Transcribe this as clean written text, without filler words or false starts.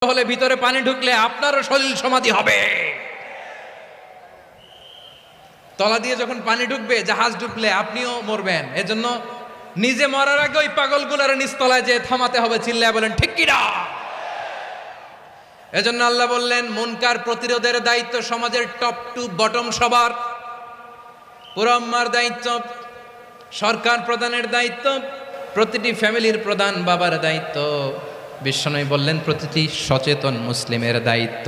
হলে ভিতরে পানি ঢুকলে আপনারও শরীর সমাধি হবে। তলা দিয়ে যখন পানি ঢুকবে, জাহাজ ঢুকলে আপনিও মরবেন। এজন্য নিজে মরার আগে ওই পাগলগুলোর নিচতলায় যে থামাতে হবে, চিল্লায় বলেন ঠিক কি না। এজন্য আল্লাহ বললেন মুনকার প্রতিরোধের দায়িত্ব সমাজের টপ টু বটম সবার। পুরো আম্মার দায়িত্ব, সরকার প্রধানের দায়িত্ব, প্রতিটি ফ্যামিলির প্রধান বাবার দায়িত্ব, বিশ্বনবী বললেন প্রতিটি সচেতন মুসলিমের দায়িত্ব।